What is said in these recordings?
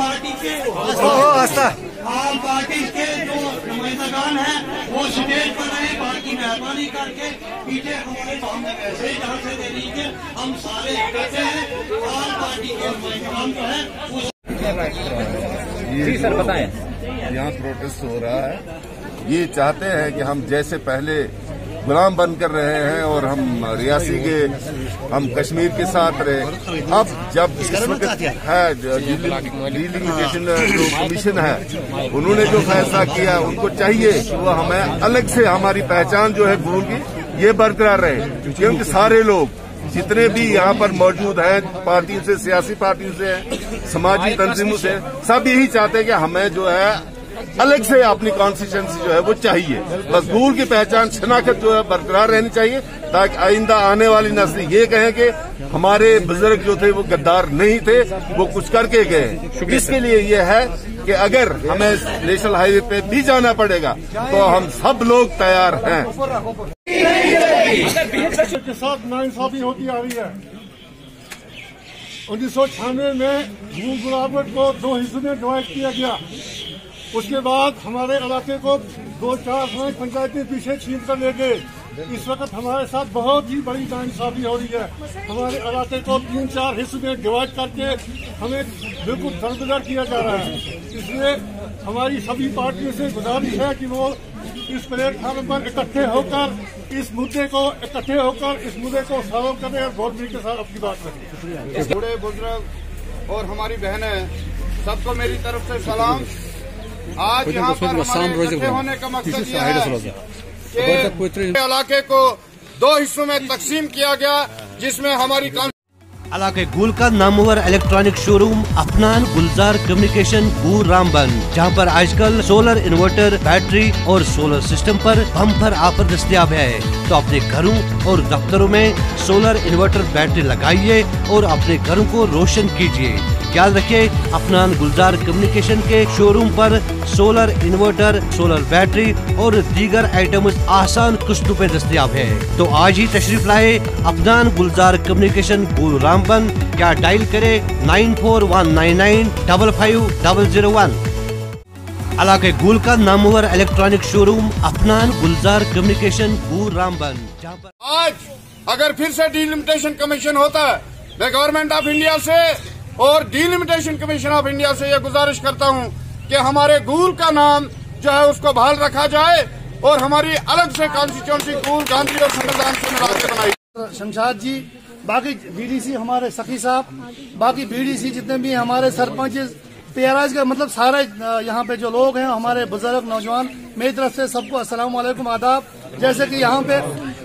Party के जो नुमाइंदगान हैं वो स्टेज पर रहे, बाकी मेहरबानी करके पीछे हमारे सामने वैसे ही जहाँ से दे दीजिए, हम सारे इकट्ठे हैं। आल पार्टी के नुमाइंदगान जो है जी सर बताएं। यहाँ प्रोटेस्ट हो रहा है, ये चाहते हैं कि हम जैसे पहले गुलाम बनकर रहे हैं और हम रियासी के हम कश्मीर के साथ रहे, अब जब इस वक्त है डिलिमिटेशन जो कमीशन है उन्होंने जो फैसला किया, उनको चाहिए कि वो हमें अलग से हमारी पहचान जो है गूल की ये बरकरार रहे, क्योंकि सारे लोग जितने भी यहाँ पर मौजूद हैं, पार्टियों से, सियासी पार्टियों से, समाजी तंजीमों से, सब यही चाहते हैं कि हमें जो है अलग से अपनी कॉन्स्टिट्यूंसी जो है वो चाहिए। बस गूल की पहचान, शनाख्त जो है बरकरार रहनी चाहिए, ताकि आइंदा आने वाली नस्ल ये कहें कि हमारे बुजुर्ग जो थे वो गद्दार नहीं थे, वो कुछ करके गए। इसके लिए ये है कि अगर हमें नेशनल हाईवे पे भी जाना पड़ेगा तो हम सब लोग तैयार हैं। के साथ नाइंसाफी होती आ रही है। 1996 में गूल गुलाबट को 2 हिस्सों में डिवाइड किया गया। उसके बाद हमारे इलाके को 2-4 पंचायतें पीछे छीन कर ले गए। इस वक्त हमारे साथ बहुत ही बड़ी नाइंसाफी हो रही है। हमारे इलाके को 3-4 हिस्सों में डिवाइड करके हमें बिल्कुल दरबदर किया जा रहा है। इसलिए हमारी सभी पार्टियों से गुजारिश है कि वो इस प्लेटफॉर्म पर इकट्ठे होकर इस मुद्दे को सॉल्व करें और गवर्नमेंट के साथ अपनी बात रखें। बूढ़े बुजुर्ग और हमारी बहनें, सबको मेरी तरफ से सलाम। आज यहाँ पर हमारे इकट्ठे होने का मकसद यह है कि इलाके को 2 हिस्सों में तकसीम किया गया, जिसमें हमारी इलाके गूल का नामवर इलेक्ट्रॉनिक शोरूम अफनान गुलजार कम्युनिकेशन गूल रामबन, जहां पर आजकल सोलर इन्वर्टर, बैटरी और सोलर सिस्टम पर बम्पर ऑफर दस्तयाब है। तो अपने घरों और दफ्तरों में सोलर इन्वर्टर बैटरी लगाइए और अपने घरों को रोशन कीजिए। याद रखिए, अफनान गुलजार कम्युनिकेशन के शोरूम पर सोलर इन्वर्टर, सोलर बैटरी और दीगर आइटम्स आसान किस्तों पे दस्तयाब है। तो आज ही तशरीफ लाए अफनान गुलजार कम्युनिकेशन गूल रामबन, या डायल करे 9419955001। इलाके गूल का नामवर इलेक्ट्रॉनिक शोरूम अफनान गुलजार कम्युनिकेशन गूल रामबन, जहाँ पर आज अगर फिर से डिलिमिटेशन कमीशन होता है, मैं गवर्नमेंट ऑफ इंडिया से और डिलिमिटेशन कमीशन ऑफ इंडिया से ये गुजारिश करता हूँ कि हमारे गूल का नाम जो है उसको बहाल रखा जाए और हमारी अलग से कॉन्स्टिट्यूंसी गूल गांधी और संविधान से मिला के बनाई। शमशाद जी, बाकी बीडीसी हमारे सखी साहब, बाकी बीडीसी जितने भी हमारे सरपंच, पीआरआई का मतलब सारे यहाँ पे जो लोग हैं, हमारे बुजुर्ग नौजवान, मेरी तरफ से सबको अस्सलाम वालेकुम, आदाब। जैसे कि यहाँ पे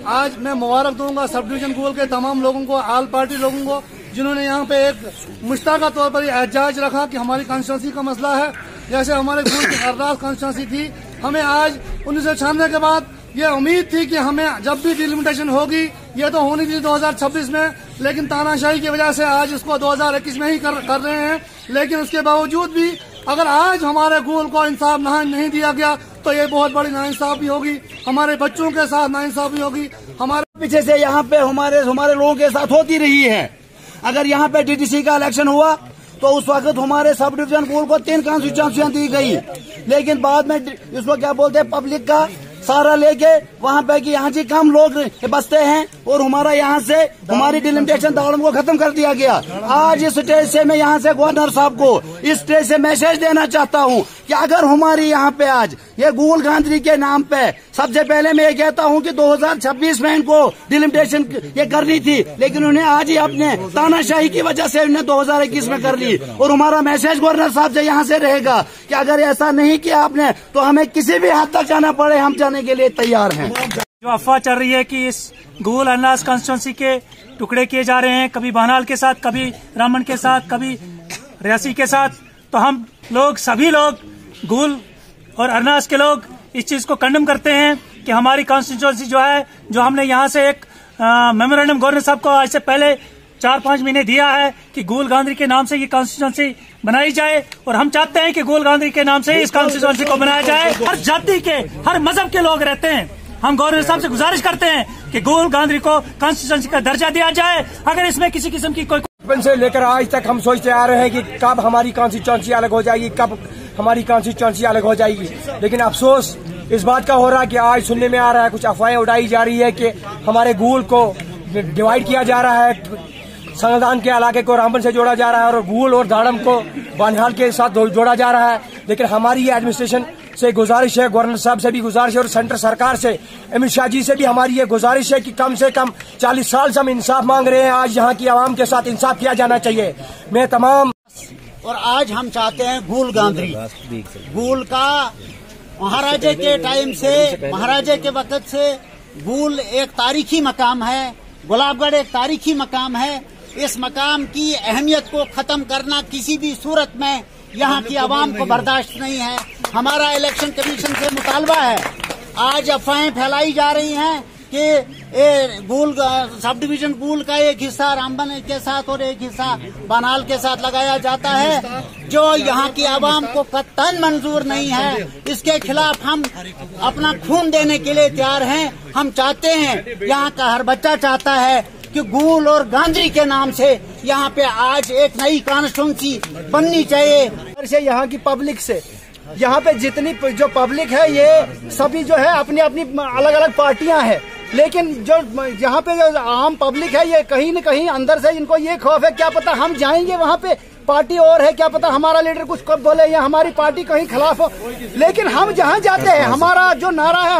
आज मैं मुबारक दूंगा सब डिवीजन गूल के तमाम लोगों को, आल पार्टी लोगों को, जिन्होंने यहाँ पे एक मुश्ताका तौर पर एहतजाज रखा कि हमारी कॉन्स्टिट्यूंसी का मसला है। जैसे हमारे गूल की अरदास कॉन्स्टिट्यूंसी थी, हमें आज 1996 के बाद ये उम्मीद थी कि हमें जब भी डिलिमिटेशन होगी, ये तो होनी थी 2026 में, लेकिन तानाशाही की वजह से आज इसको 2021 में ही कर रहे हैं। लेकिन उसके बावजूद भी अगर आज हमारे गूल को इंसाफ नहीं दिया गया तो ये बहुत बड़ी नाइंसाफी होगी, हमारे बच्चों के साथ नाइंसाफी होगी। हमारे पीछे से यहाँ पे हमारे लोगों के साथ होती रही है। अगर यहाँ पे डीडीसी का इलेक्शन हुआ तो उस वक्त हमारे सब डिवीजन गूल को 3 कॉन्स्टिट्यूंसियां दी गई, लेकिन बाद में इसको क्या बोलते हैं, पब्लिक का सारा लेके वहाँ पे कि यहाँ जी कम लोग बसते हैं और हमारा यहाँ से हमारी डिलिमिटेशन दाड़म को खत्म कर दिया गया। आज इस स्टेज से मैं यहाँ से गवर्नर साहब को इस स्टेज से मैसेज देना चाहता हूँ कि अगर हमारी यहाँ पे आज ये गूल गांधी के नाम पे, सबसे पहले मैं ये कहता हूँ कि 2026 में इनको डिलिमिटेशन ये करनी थी, लेकिन उन्हें आज ही अपने तानाशाही की वजह से उन्हें 2021 में कर ली। और हमारा मैसेज गवर्नर साहब से यहाँ से रहेगा कि अगर ऐसा नहीं किया आपने तो हमें किसी भी हद तक जाना पड़े, हम जाने के लिए तैयार हैं। जो अफवाह चल रही है कि इस गूल अरनास कॉन्स्टिट्यूंसी के टुकड़े किए जा रहे हैं, कभी बानाल के साथ, कभी रामबन के साथ, कभी रियासी के साथ, तो हम लोग सभी लोग गूल और अरनास के लोग इस चीज को कंडेम करते हैं कि हमारी कॉन्स्टिट्यूंसी जो है, जो हमने यहाँ से एक मेमोरेंडम गवर्नर साहब को आज से पहले 4-5 महीने दिया है कि गूल गांधी के नाम से ये कॉन्स्टिट्यूंसी बनाई जाए, और हम चाहते हैं कि गूल गांधी के नाम से इस कॉन्स्टिट्यूंसी को बनाया जाए। हर जाति के, हर मजहब के लोग रहते हैं। हम गवर्नर साहब से गुजारिश करते हैं कि गूल गांधी को कॉन्स्टिट्यूंसी का दर्जा दिया जाए। अगर इसमें किसी किस्म की कोई बचपन से लेकर आज तक हम सोचते आ रहे हैं कि कब हमारी कॉन्स्टिट्यूंसी अलग हो जाएगी, कब हमारी कॉन्स्टिट्यूंसी अलग हो जाएगी। लेकिन अफसोस इस बात का हो रहा है कि आज सुनने में आ रहा है, कुछ अफवाहें उड़ाई जा रही है कि हमारे गूल को डिवाइड किया जा रहा है, संगदान के इलाके को रामबन से जोड़ा जा रहा है और गूल और दाड़म को बानहाल के साथ जोड़ा जा रहा है। लेकिन हमारी ये एडमिनिस्ट्रेशन से गुजारिश है, गवर्नर साहब से भी गुजारिश है और सेंटर सरकार से, अमित शाह जी से भी हमारी ये गुजारिश है कि कम से कम 40 साल से हम इंसाफ मांग रहे हैं। आज यहाँ की आवाम के साथ इंसाफ किया जाना चाहिए। मैं तमाम और आज हम चाहते हैं गूल गांधरी, गूल का महाराजे के टाइम से, महाराजे के वक्त से गूल एक तारीखी मकाम है, गुलाबगढ़ एक तारीखी मकाम है। इस मकाम की अहमियत को खत्म करना किसी भी सूरत में यहाँ की आवाम को बर्दाश्त नहीं है। हमारा इलेक्शन कमीशन से मुतालबा है। आज अफवाहें फैलाई जा रही हैं कि गूल सब डिवीजन गूल का एक हिस्सा रामबन के साथ और एक हिस्सा बानाल के साथ लगाया जाता है, जो यहाँ की आवाम को कतई मंजूर नहीं है। इसके खिलाफ हम अपना खून देने के लिए तैयार हैं। हम चाहते हैं, यहाँ का हर बच्चा चाहता है कि गूल और गांधरी के नाम से यहाँ पे आज एक नई कॉन्स्टिट्यूंसी बननी चाहिए। यहाँ की पब्लिक से, यहाँ पे जितनी जो पब्लिक है ये सभी जो है अपनी अपनी अलग अलग पार्टियां हैं, लेकिन जो यहाँ पे जो आम पब्लिक है ये कहीं न कहीं अंदर से इनको ये खौफ है, क्या पता हम जाएंगे वहाँ पे पार्टी और है, क्या पता हमारा लीडर कुछ कब बोले या हमारी पार्टी कहीं खिलाफ हो। लेकिन हम जहाँ जाते हैं हमारा जो नारा है,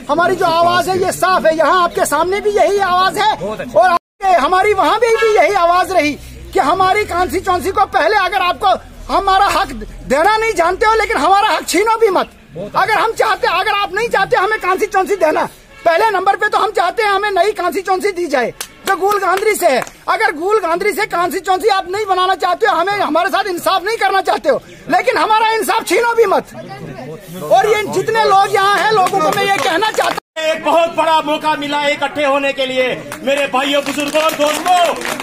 हमारी जो आवाज है ये साफ है। यहाँ आपके सामने भी यही आवाज है और हमारी वहाँ भी यही आवाज रही कि हमारी कॉन्स्टिट्यूंसी को पहले अगर आपको हमारा हक देना नहीं जानते हो, लेकिन हमारा हक छीनो भी मत। अगर आप नहीं चाहते हमें कॉन्स्टिट्यूंसी देना, पहले नंबर पे तो हम चाहते हैं हमें नई कॉन्स्टिट्यूंसी दी जाए जो गूल गांधरी से है। अगर गूल गांधरी से कॉन्स्टिट्यूंसी आप नहीं बनाना चाहते हो, हमें हमारे साथ इंसाफ नहीं करना चाहते हो, लेकिन हमारा इंसाफ छीनो भी मत। और ये जितने लोग यहाँ हैं, लोगों को मैं ये कहना चाहता हूँ, एक बहुत बड़ा मौका मिला है इकट्ठे होने के लिए। मेरे भाइयों, बुजुर्गों और दोस्तों,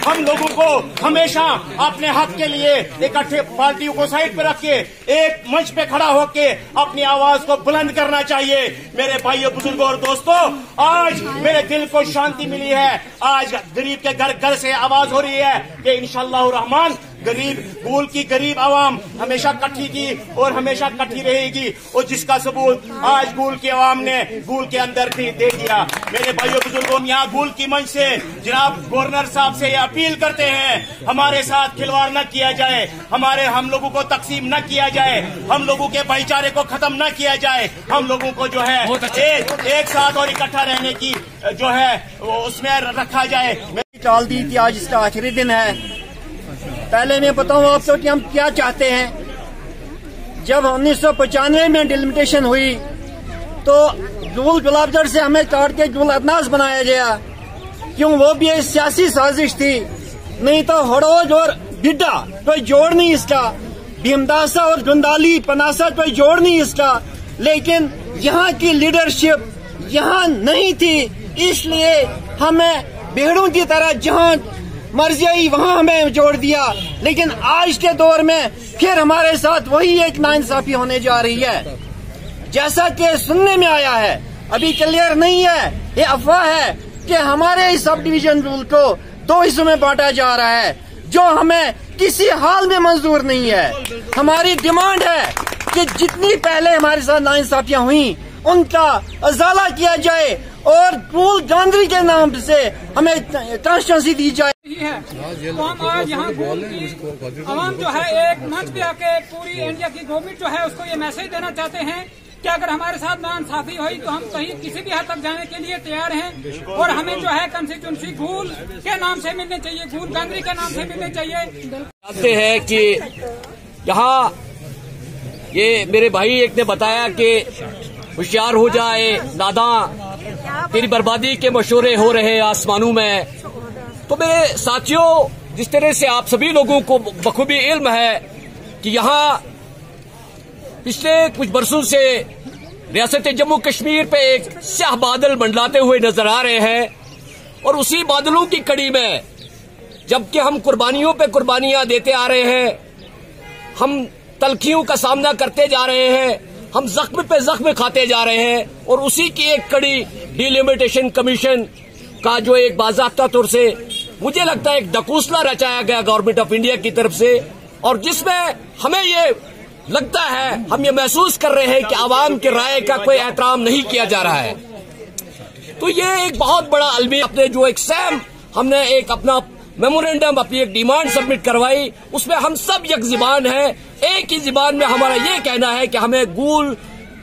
हम लोगों को हमेशा अपने हक के लिए इकट्ठे पार्टियों को साइड पे रख के एक मंच पे खड़ा होके अपनी आवाज को बुलंद करना चाहिए। मेरे भाइयों, बुजुर्गों और दोस्तों, आज मेरे दिल को शांति मिली है। आज गरीब के घर घर से आवाज हो रही है कि इंशाअल्लाह रहमान गूल की गरीब आवाम हमेशा इकट्ठी थी और हमेशा इकट्ठी रहेगी, और जिसका सबूत आज गूल की आवाम ने गूल के अंदर भी दे दिया। मेरे भाइयों, बुजुर्गों, यहाँ गूल की मंच से जनाब गवर्नर साहब से अपील करते हैं, हमारे साथ खिलवाड़ न किया जाए, हम लोगों को तकसीम न किया जाए, हम लोगों के भाईचारे को खत्म न किया जाए, हम लोगों को जो है एक साथ और इकट्ठा रहने की जो है उसमें रखा जाए। टाल दी थी, आज इसका आखिरी दिन है। पहले मैं बताऊं आपको कि हम क्या चाहते हैं। जब 1995 में डिलिमिटेशन हुई तो गूल गुलाबगढ़ से हमें काट के गूल अदनास बनाया गया। क्यों? वो भी एक सियासी साजिश थी, नहीं तो हड़ोज और बिड्डा कोई जोड़ नहीं इसका, भीमदासा और गुंदाली पनासा कोई जोड़ नहीं इसका। लेकिन यहाँ की लीडरशिप यहाँ नहीं थी, इसलिए हमें भेड़ों की तरह जहाँ मर्जी आई वहाँ हमें जोड़ दिया। लेकिन आज के दौर में फिर हमारे साथ वही एक नाइंसाफी होने जा रही है, जैसा कि सुनने में आया है। अभी क्लियर नहीं है, ये अफवाह है कि हमारे सब डिवीजन रूल को 2 हिस्सों में बांटा जा रहा है, जो हमें किसी हाल में मंजूर नहीं है। हमारी डिमांड है कि जितनी पहले हमारे साथ नाइंसाफियां हुई उनका अजाला किया जाए और गूल गांधरी के नाम से हमें कॉन्स्टिट्यूंसी दी जाए। तो हम आज यहाँ गूल की आवाम जो है एक मंच पे आके पूरी इंडिया की गवर्नमेंट जो है उसको ये मैसेज देना चाहते हैं कि अगर हमारे साथ नाइंसाफी हुई तो हम कहीं किसी भी हद तक जाने के लिए तैयार हैं, और हमें जो है कॉन्स्टिट्यूंसी गूल के नाम से मिलनी चाहिए, गूल गांधरी के नाम से मिलनी चाहिए। जानते हैं कि यहाँ ये मेरे भाई एक ने बताया कि होशियार हो जाए नादा, तेरी बर्बादी के मशवरे हो रहे आसमानों में। तो मेरे साथियों, जिस तरह से आप सभी लोगों को बखूबी इल्म है कि यहाँ पिछले कुछ बरसों से रियासत जम्मू कश्मीर पे एक स्याह बादल मंडलाते हुए नजर आ रहे हैं, और उसी बादलों की कड़ी में जबकि हम कुर्बानियों पे कुर्बानियां देते आ रहे हैं, हम तलखियों का सामना करते जा रहे हैं, हम जख्म पे जख्म खाते जा रहे हैं, और उसी की एक कड़ी डिलिमिटेशन कमीशन का जो एक बाज़ाब्ता तौर से मुझे लगता है एक डकूसला रचाया गया गवर्नमेंट ऑफ इंडिया की तरफ से, और जिसमें हमें ये लगता है, हम ये महसूस कर रहे हैं कि आवाम की राय का कोई एहतराम नहीं किया जा रहा है। तो ये एक बहुत बड़ा अलमी, अपने जो एक सैम हमने एक अपना मेमोरेंडम, अपनी एक डिमांड सबमिट करवाई, उसमें हम सब एक जुबान है, एक ही जुबान में हमारा ये कहना है कि हमें गूल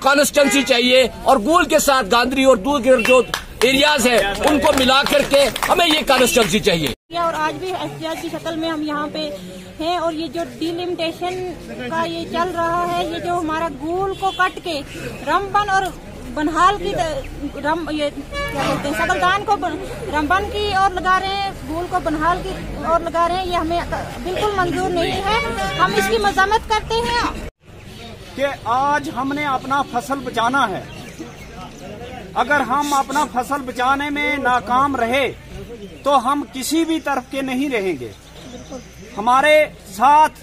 कॉन्स्टिट्यूंसी चाहिए, और गूल के साथ गांधरी और दूर के जो एरियाज है उनको मिला करके हमें ये कॉन्स्टिट्यूंसी चाहिए। और आज भी एहतियात की शक्ल में हम यहाँ पे हैं, और ये जो डिलिमिटेशन का ये चल रहा है, ये जो हमारा गूल को कट के रामबन और बनहाल की ये क्या बोलते हैं, सकलदान को रामबन की ओर लगा रहे हैं, गूल को बनहाल की ओर लगा रहे हैं। ये हमें बिल्कुल मंजूर नहीं है, हम इसकी मजम्मत करते हैं कि आज हमने अपना फसल बचाना है। अगर हम अपना फसल बचाने में नाकाम रहे तो हम किसी भी तरफ के नहीं रहेंगे। हमारे साथ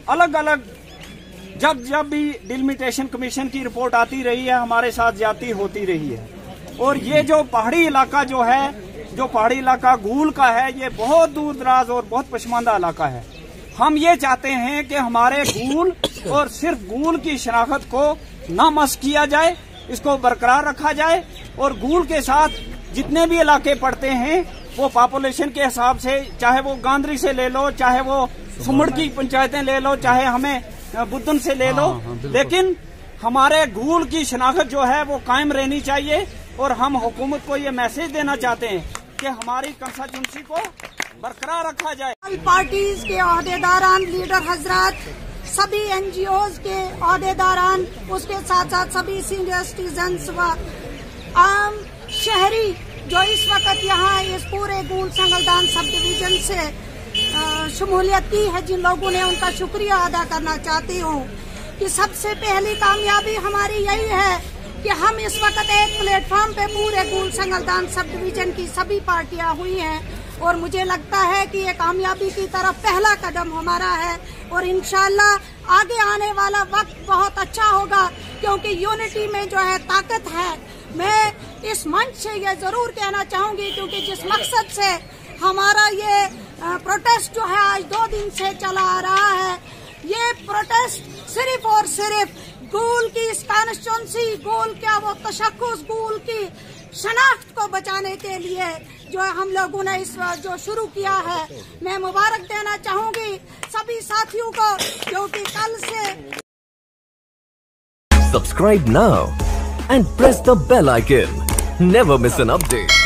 अलग अलग जब भी डिलिमिटेशन कमीशन की रिपोर्ट आती रही है, हमारे साथ ज्यादती होती रही है। और ये जो पहाड़ी इलाका जो है, जो पहाड़ी इलाका गूल का है, ये बहुत दूर दराज और बहुत पसमानदा इलाका है। हम ये चाहते हैं कि हमारे गूल और सिर्फ गूल की शनाख्त को नामस किया जाए, इसको बरकरार रखा जाए, और गूल के साथ जितने भी इलाके पड़ते हैं वो पॉपुलेशन के हिसाब से, चाहे वो गांधरी से ले लो, चाहे वो सुमड़ की पंचायतें ले लो, चाहे हमें बुद्धन से ले लो, लेकिन हमारे गूल की शनाख्त जो है वो कायम रहनी चाहिए। और हम हुकूमत को ये मैसेज देना चाहते हैं कि हमारी कंस्टिट्यूंसी को बरकरार रखा जाए। पार्टीज के ओहदेदारान, लीडर हजरात, सभी NGOs के ओहदेदारान, उसके साथ साथ सभी सीनियर सिटीजन्स व आम शहरी जो इस वक्त यहाँ इस पूरे गूल संगलदान सब डिवीजन से शमूलियत की है, जिन लोगों ने उनका शुक्रिया अदा करना चाहती हूँ कि सबसे पहली कामयाबी हमारी यही है कि हम इस वक्त एक प्लेटफॉर्म पे पूरे गूल संगलदान सब डिवीजन की सभी पार्टियां हुई हैं, और मुझे लगता है कि ये कामयाबी की तरफ पहला कदम हमारा है, और इंशाल्लाह आगे आने वाला वक्त बहुत अच्छा होगा, क्योंकि यूनिटी में जो है ताकत है। मैं इस मंच से ये जरूर कहना चाहूंगी, क्योंकि जिस मकसद से हमारा ये प्रोटेस्ट जो है आज 2 दिन से चला आ रहा है, ये प्रोटेस्ट सिर्फ और सिर्फ गूल की इस कॉन्स्टिट्यूंसी, गूल क्या वो तशक्कुस, गूल की शनाख्त को बचाने के लिए जो हम लोगों ने इस जो शुरू किया है, मैं मुबारक देना चाहूंगी सभी साथियों को, क्योंकि कल से Subscribe now and press the bell icon. Never miss an update.